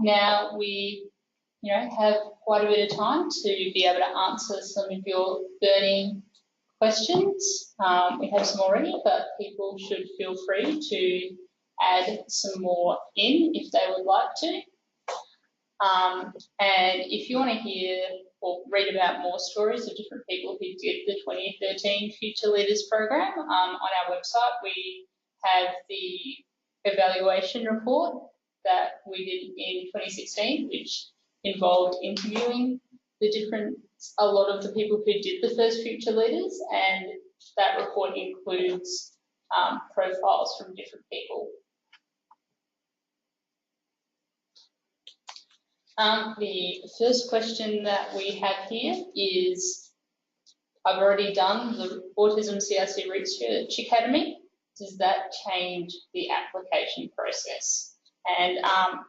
Now we, have quite a bit of time to be able to answer some of your burning questions. We have some already, but people should feel free to add some more in if they would like to. And if you want to hear or read about more stories of different people who did the 2013 Future Leaders program, on our website we have the evaluation report that we did in 2016, which involved interviewing a lot of the people who did the first Future Leaders, and that report includes profiles from different people. The first question that we have here is, I've already done the Autism CRC Research Academy. Does that change the application process? And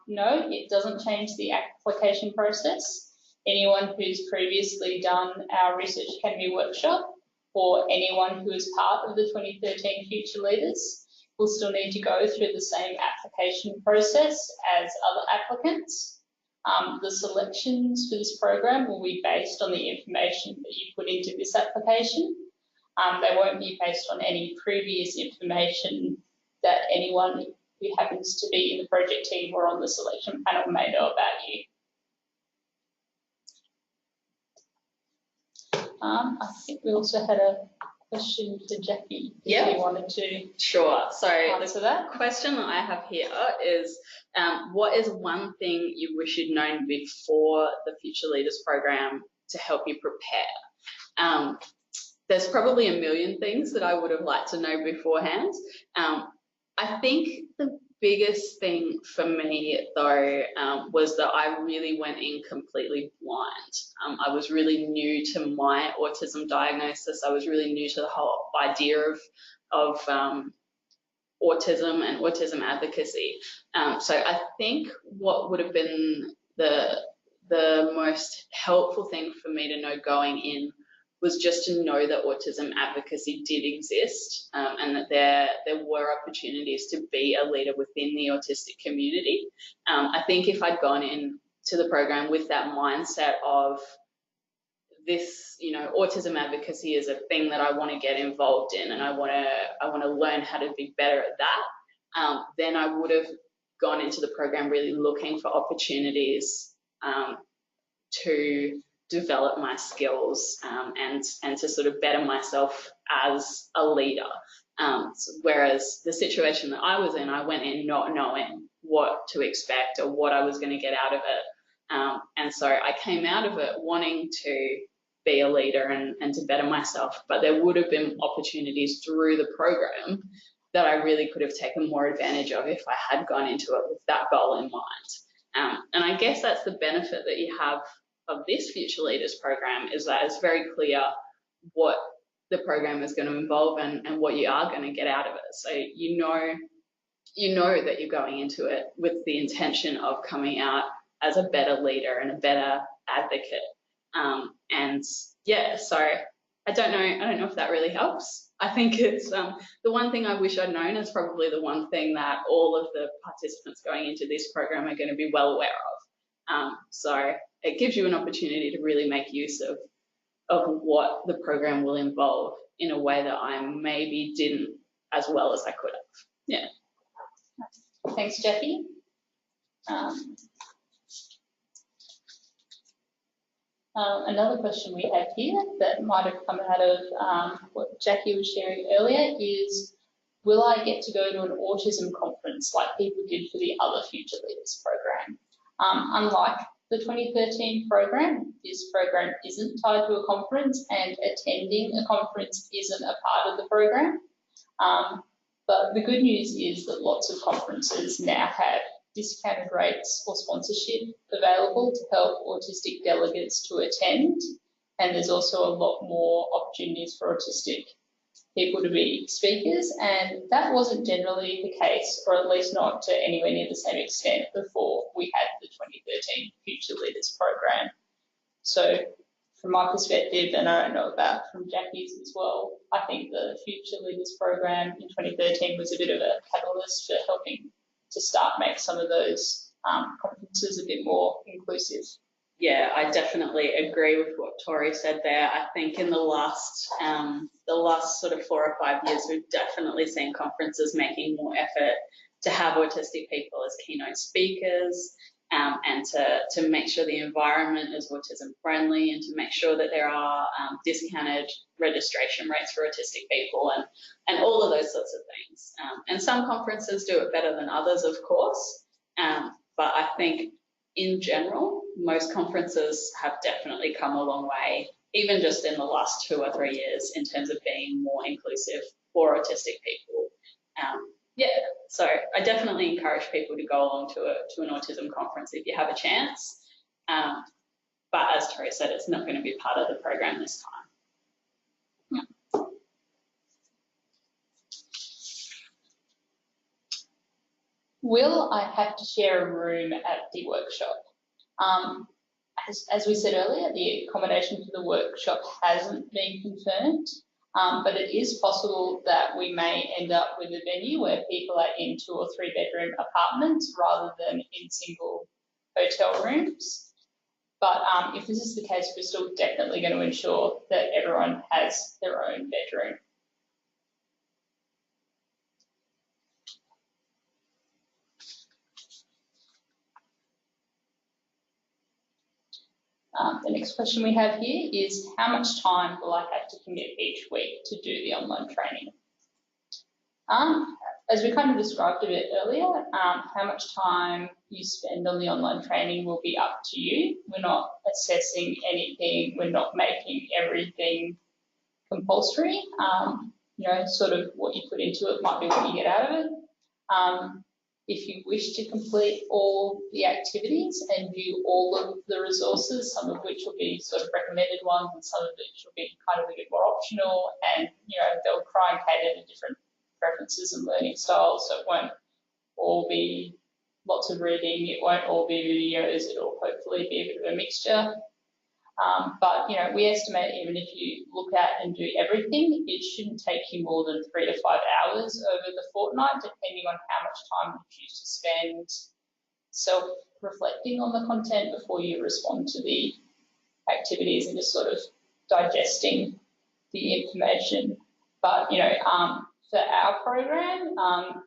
no, it doesn't change the application process. Anyone who's previously done our Research Academy workshop or anyone who is part of the 2013 Future Leaders will still need to go through the same application process as other applicants. The selections for this program will be based on the information that you put into this application. They won't be based on any previous information that anyone who happens to be in the project team or on the selection panel may know about you. I think we also had a question for Jackie. Yeah. If you wanted to. Sure. So answer that. Question that I have here is, what is one thing you wish you'd known before the Future Leaders program to help you prepare? There's probably a million things that I would have liked to know beforehand. I think the biggest thing for me, though, was that I really went in completely blind. I was really new to my autism diagnosis. I was really new to the whole idea of autism and autism advocacy. So I think what would have been the most helpful thing for me to know going in was just to know that autism advocacy did exist, and that there were opportunities to be a leader within the autistic community. I think if I'd gone into the program with that mindset of this, autism advocacy is a thing that I want to get involved in, and I want to learn how to be better at that, then I would have gone into the program really looking for opportunities to develop my skills and to sort of better myself as a leader. Whereas the situation that I was in, I went in not knowing what to expect or what I was going to get out of it. And so I came out of it wanting to be a leader and to better myself, but there would have been opportunities through the program that I really could have taken more advantage of if I had gone into it with that goal in mind. And I guess that's the benefit that you have of this Future Leaders program, is that it's very clear what the program is going to involve and what you are going to get out of it. So you know that you're going into it with the intention of coming out as a better leader and a better advocate. And yeah, so I don't know if that really helps. I think it's the one thing I wish I'd known is probably the one thing that all of the participants going into this program are going to be well aware of. So it gives you an opportunity to really make use of what the program will involve in a way that I maybe didn't as well as I could have. Yeah. Thanks, Jackie. Another question we have here that might have come out of what Jackie was sharing earlier is, will I get to go to an autism conference like people did for the other Future Leaders program? Unlike the 2013 program, this program isn't tied to a conference, and attending a conference isn't a part of the program. But the good news is that lots of conferences now have discounted rates or sponsorship available to help autistic delegates to attend, and there's also a lot more opportunities for autistic people to be speakers, and that wasn't generally the case, or at least not to anywhere near the same extent before we had the 2013 Future Leaders program. So from my perspective, and I don't know about from Jackie's as well, I think the Future Leaders program in 2013 was a bit of a catalyst for helping to start make some of those conferences a bit more inclusive. Yeah, I definitely agree with what Tori said there. I think in the last sort of 4 or 5 years, we've definitely seen conferences making more effort to have autistic people as keynote speakers, and to make sure the environment is autism friendly, and to make sure that there are discounted registration rates for autistic people, and all of those sorts of things. And some conferences do it better than others, of course, but I think in general, most conferences have definitely come a long way, even just in the last 2 or 3 years, in terms of being more inclusive for autistic people. Yeah, so I definitely encourage people to go along to an autism conference if you have a chance. But as Tori said, it's not going to be part of the program this time. Yeah. Will I have to share a room at the workshop? As we said earlier, the accommodation for the workshop hasn't been confirmed. But it is possible that we may end up with a venue where people are in 2 or 3 bedroom apartments rather than in single hotel rooms. But if this is the case, we're still definitely going to ensure that everyone has their own bedroom. The next question we have here is, how much time will I have to commit each week to do the online training? As we kind of described a bit earlier, how much time you spend on the online training will be up to you. We're not assessing anything. We're not making everything compulsory. You know, sort of what you put into it might be what you get out of it. If you wish to complete all the activities and view all of the resources, some of which will be sort of recommended ones and some of which will be kind of a bit more optional, and you know, they'll try and cater to different preferences and learning styles, so it won't all be lots of reading, it won't all be videos, it'll hopefully be a bit of a mixture. But you know, we estimate even if you look at and do everything, it shouldn't take you more than 3 to 5 hours over the fortnight, depending on how much time you choose to spend self-reflecting on the content before you respond to the activities and just sort of digesting the information. But you know, for our program,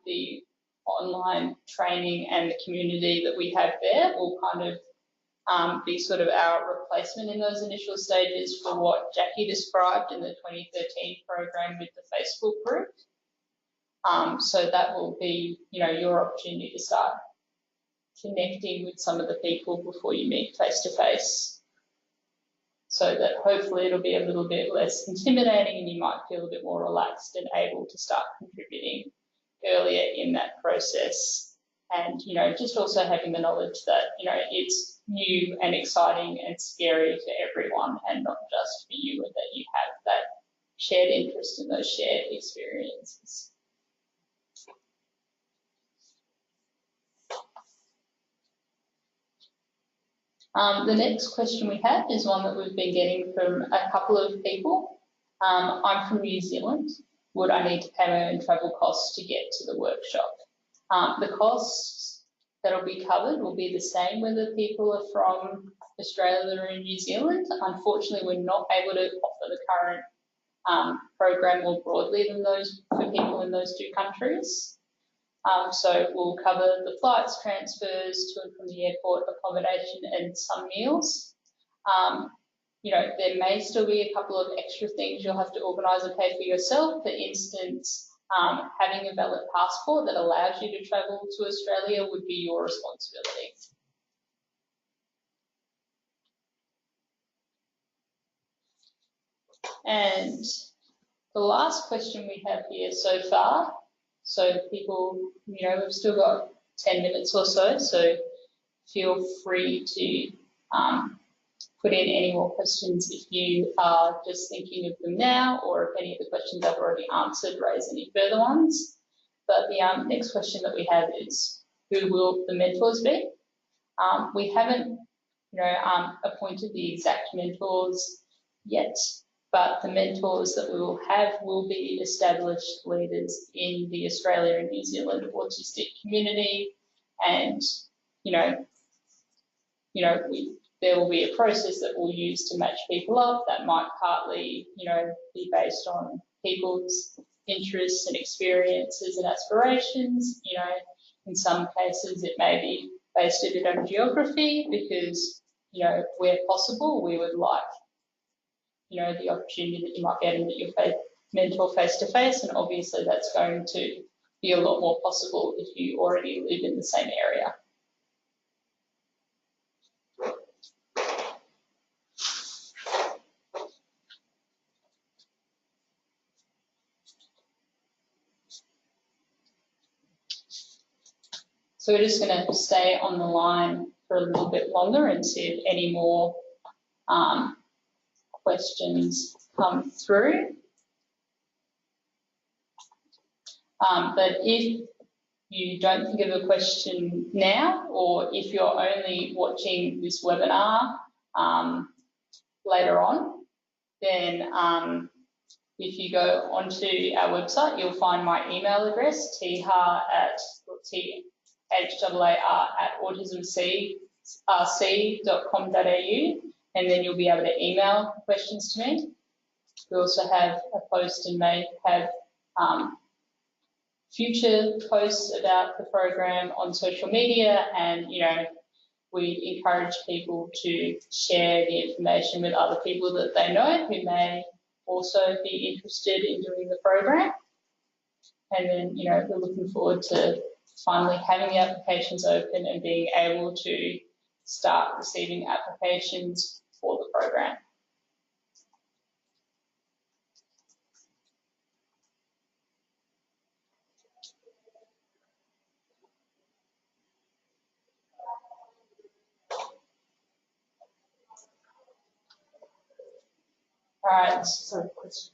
the online training and the community that we have there will kind of be sort of our replacement in those initial stages for what Jackie described in the 2013 program with the Facebook group. So that will be, you know, your opportunity to start connecting with some of the people before you meet face to face, so that hopefully it'll be a little bit less intimidating and you might feel a bit more relaxed and able to start contributing earlier in that process. And, you know, just also having the knowledge that, you know, it's new and exciting and scary for everyone and not just for you, and that you have that shared interest in those shared experiences. The next question we have is one that we've been getting from a couple of people. I'm from New Zealand. Would I need to pay my own travel costs to get to the workshop? The costs that will be covered will be the same whether people are from Australia or in New Zealand. Unfortunately, we're not able to offer the current program more broadly than those for people in those 2 countries. So we'll cover the flights, transfers to and from the airport, accommodation and some meals. You know, there may still be a couple of extra things you'll have to organise and pay for yourself. For instance, having a valid passport that allows you to travel to Australia would be your responsibility. And the last question we have here so far, so people, you know, we've still got 10 minutes or so, so feel free to put in any more questions if you are just thinking of them now, or if any of the questions I've already answered raise any further ones. But the next question that we have is, who will the mentors be? We haven't, you know, appointed the exact mentors yet, but the mentors that we will have will be established leaders in the Australia and New Zealand autistic community, and there will be a process that we'll use to match people up that might partly, be based on people's interests and experiences and aspirations. In some cases it may be based a bit on geography because, where possible, we would like, the opportunity that you might get and that your mentor face-to-face, and obviously that's going to be a lot more possible if you already live in the same area. So we're just going to stay on the line for a little bit longer and see if any more questions come through. But if you don't think of a question now, or if you're only watching this webinar later on, then if you go onto our website, you'll find my email address, thar@autismrc.com.au, and then you'll be able to email questions to me. We also have a post and may have future posts about the program on social media, and we encourage people to share the information with other people that they know who may also be interested in doing the program. And then we're looking forward to finally having the applications open and being able to start receiving applications for the program. All right, so questions.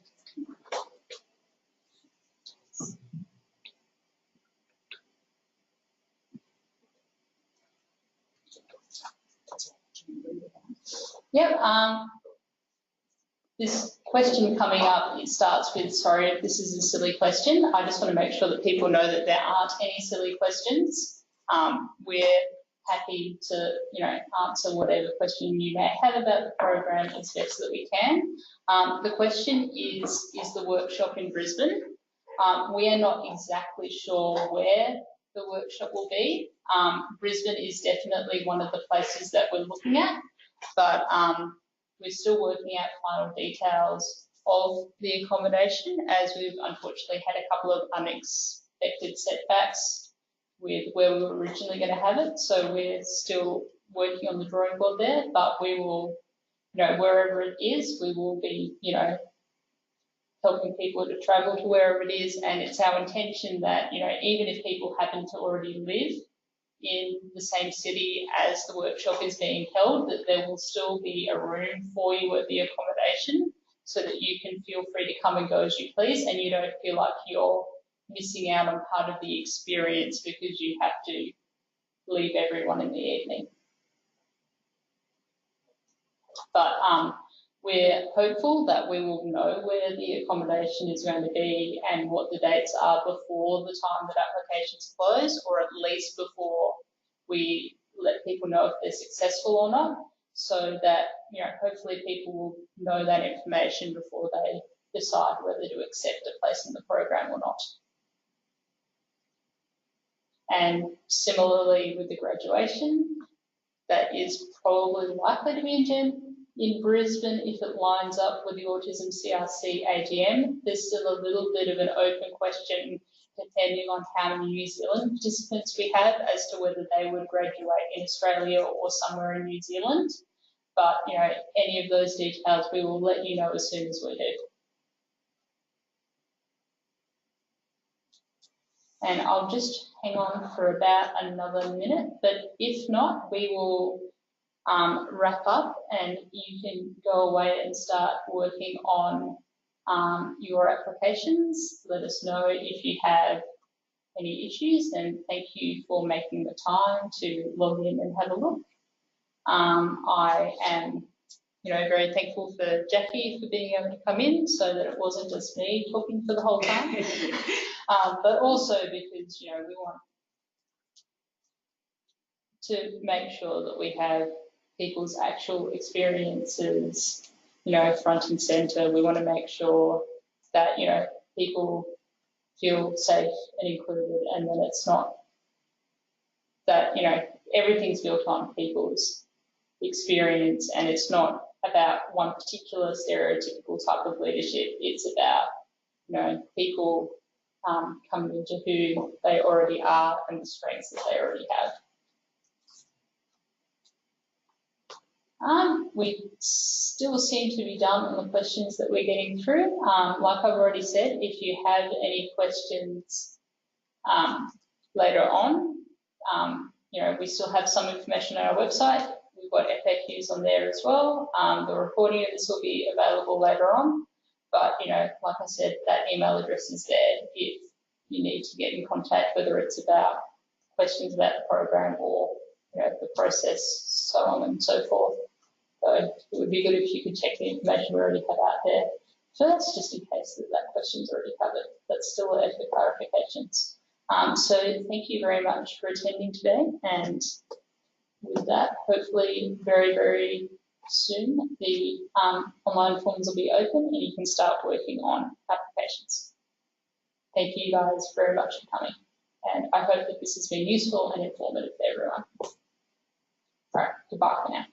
Yep, this question coming up, it starts with, sorry if this is a silly question. I just want to make sure that people know that there aren't any silly questions. We're happy to, answer whatever question you may have about the program as best that we can. The question is the workshop in Brisbane? We are not exactly sure where the workshop will be. Brisbane is definitely one of the places that we're looking at, but we're still working out final details of the accommodation, as we've unfortunately had a couple of unexpected setbacks with where we were originally going to have it. So we're still working on the drawing board there, but we will, wherever it is, we will be, helping people to travel to wherever it is. And it's our intention that, even if people happen to already live in the same city as the workshop is being held, that there will still be a room for you at the accommodation so that you can feel free to come and go as you please, and you don't feel like you're missing out on part of the experience because you have to leave everyone in the evening. But we're hopeful that we will know where the accommodation is going to be and what the dates are before the time that applications close, or at least before we let people know if they're successful or not, so that, hopefully people will know that information before they decide whether to accept a place in the program or not. And similarly with the graduation, that is probably likely to be in Brisbane if it lines up with the Autism CRC AGM. There's still a little bit of an open question depending on how many New Zealand participants we have as to whether they would graduate in Australia or somewhere in New Zealand. But, any of those details we will let you know as soon as we do. And I'll just hang on for about another minute, but if not, we will wrap up and you can go away and start working on your applications. Let us know if you have any issues, and thank you for making the time to log in and have a look. I am, very thankful for Jackie for being able to come in so that it wasn't just me talking for the whole time. But also because, we want to make sure that we have people's actual experiences, you know, front and centre. We want to make sure that, you know, people feel safe and included, and then it's not that, you know, everything's built on people's experience, and it's not about one particular stereotypical type of leadership. It's about, you know, people coming into who they already are and the strengths that they already have. We still seem to be done on the questions that we're getting through. Like I've already said, if you have any questions later on, you know, we still have some information on our website. We've got FAQs on there as well. The recording of this will be available later on. But, you know, like I said, that email address is there if you need to get in contact, whether it's about questions about the program or, you know, the process, so on and so forth. So it would be good if you could check the information we already have out there. So that's just in case that question's already covered. That's still there for clarifications. So thank you very much for attending today, and with that, hopefully very, very soon the online forms will be open and you can start working on applications. Thank you guys very much for coming, and I hope that this has been useful and informative for everyone. All right, goodbye for now.